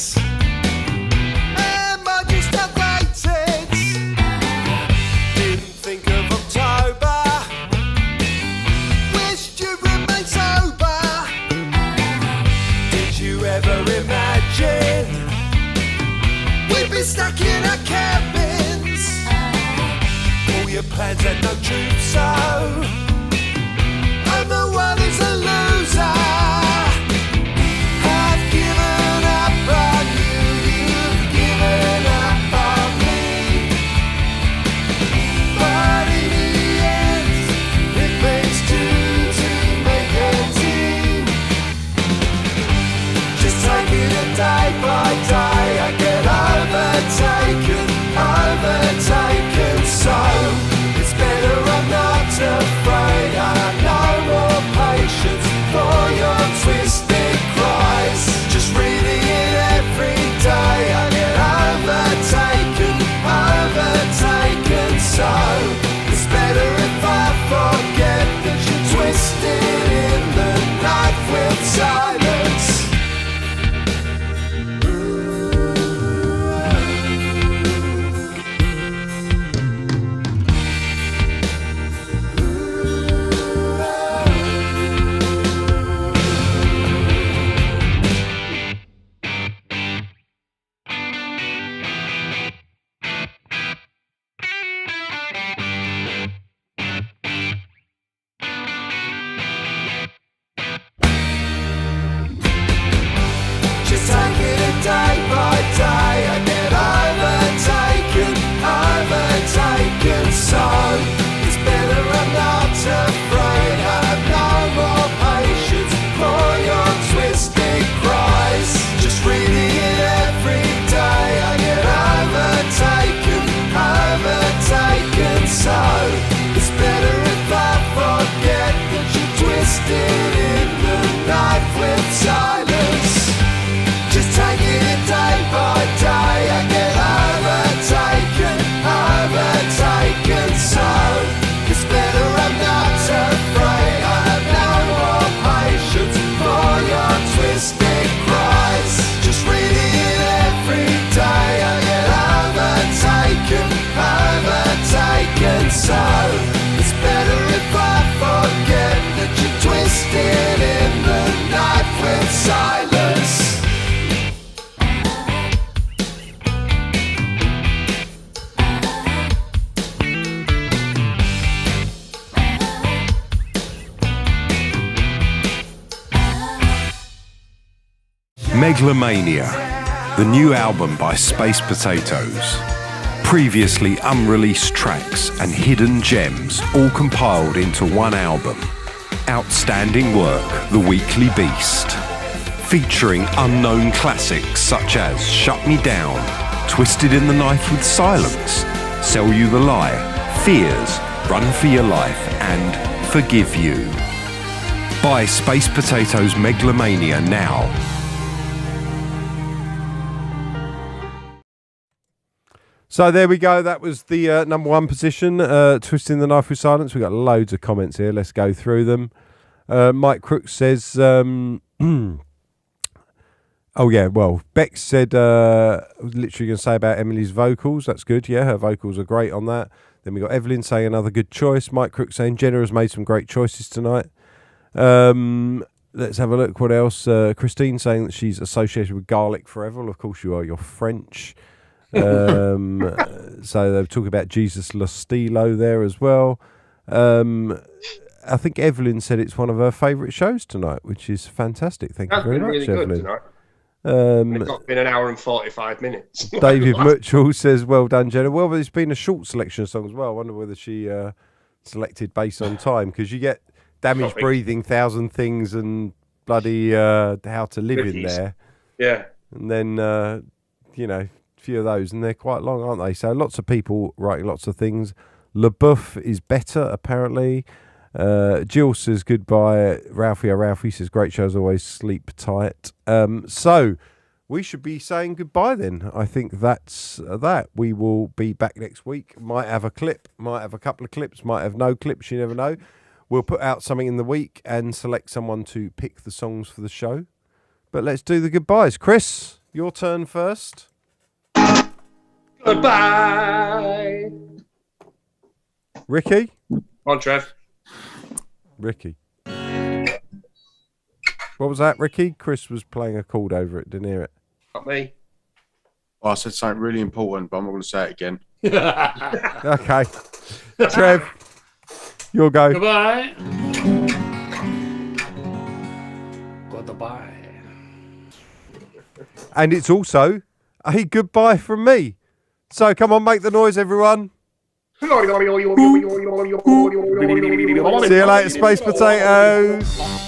Am I just outdated? Didn't think of October. Wished you'd remain sober. Did you ever imagine we'd be stuck in our cabins? All your plans had no truth, so I'm the one who's a loser. I've given up on you, you've given up on me. But in the end, it makes two to make a team. Just taking it day by day, I get overtaken, so it's better I'm not afraid. I have no more patience for your twisted cries. Just reading it every day, I get overtaken, so it's better if I forget that you're twisted in the night with silence. Just taking it day by day, I get overtaken, so it's better I'm not afraid. I have no more patience for your twisted cries. Just reading it every day, I get overtaken, so it's better if I forget that you're twisted in the night with silence. Just taking it day by day, I get overtaken, so it's better I'm not afraid. I have no more patience for your twisted cries. Just reading it every day, I get overtaken, so it's better if I forget that you're twisted in the night with silence. Megalomania, the new album by Space Potatoes. Previously unreleased tracks and hidden gems all compiled into one album. Outstanding work, The Weekly Beast. Featuring unknown classics such as Shut Me Down, Twisted in the Knife with Silence, Sell You the Lie, Fears, Run for Your Life and Forgive You. Buy Space Potatoes Megalomania now. So there we go. That was the number one position, Twisting the Knife with Silence. We've got loads of comments here. Let's go through them. Mike Crooks says, oh yeah, well, Bex said, I was literally going to say about Emily's vocals. That's good. Yeah, her vocals are great on that. Then we got Evelyn saying another good choice. Mike Crooks saying Jenna has made some great choices tonight. Let's have a look. What else? Christine saying that she's associated with garlic forever. Well, of course you are. You're French. So they're talking about Jesus Lostilo there as well. I think Evelyn said it's one of her favourite shows tonight, which is fantastic. Thank you very much, really Evelyn. good tonight. It's not been an hour and 45 minutes. David Mitchell says, well done, Jenna. Well, there's been a short selection of songs as well. I wonder whether she selected based on time, because you get Damaged Breathing, Thousand Things and bloody How to Live in there. Yeah. And then, you know, a few of those, and they're quite long, aren't they? So lots of people writing lots of things. LaBeouf is better, apparently. Jill says goodbye. Ralphie says great show as always. Sleep tight. So we should be saying goodbye then. I think that's that. We will be back next week. Might have a clip, might have a couple of clips, might have no clips. You never know. We'll put out something in the week and select someone to pick the songs for the show. But let's do the goodbyes. Chris, your turn first. Goodbye. Ricky? On, Trev. Ricky. What was that, Ricky? Chris was playing a chord over it. Didn't hear it. Not me. Well, I said something really important, but I'm not going to say it again. Okay. Trev, you'll go. Goodbye. Goodbye. And it's also a goodbye from me. So come on, make the noise, everyone. See you later, Space Potatoes.